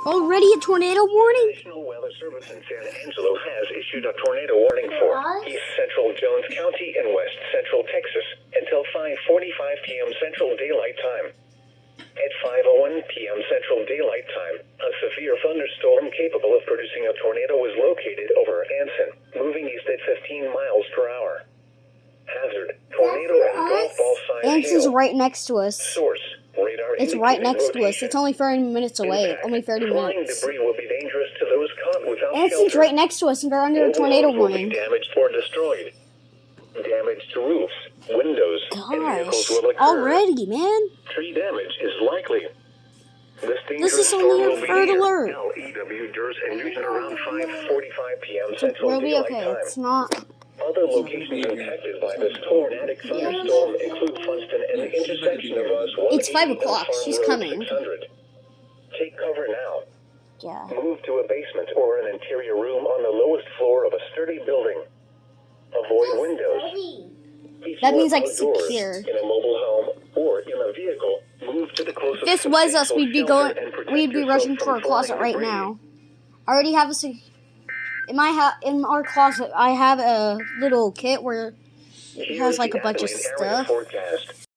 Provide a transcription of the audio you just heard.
Already a tornado warning? National Weather Service in San Angelo has issued a tornado warning for East Central Jones County and West Central Texas until 5:45 p.m. Central Daylight Time. At 5:01 p.m. Central Daylight Time, a severe thunderstorm capable of producing a tornado was located over Anson, moving east at 15 miles per hour. Hazard: tornado and golf ball size Anson's hail. right next to us. Source: radar It's right indicating next to us. rotation. It's only 30 minutes away. Impact: Only 30 flying minutes. debris will be dangerous to those caught without Anson's shelter. right next to us, and they're under a Mobile tornado homes will be warning. damaged or destroyed. Damage to roofs, windows, and vehicles Gosh, will occur. already, man. Tree damage is likely. This is only a third alert. LEW Durs and Newton around 5:45 p.m. So Central we'll be Daylight okay. Time. It's not. Other locations impacted by this tornadic thunderstorm include Funston and the intersection of us. It's 5 o'clock. She's coming. 600. Take cover now. Yeah. Move to a basement or an interior room on the lowest floor of a sturdy building. Avoid windows. That means, like, Outdoors, secure. in a mobile home or in a vehicle, move to the closest If this was us, substantial we'd be shelter going. and protect We'd be yourself rushing to from our closet flying right debris. now. I already have in our closet. I have a little kit where it has like a bunch of stuff. Forecast.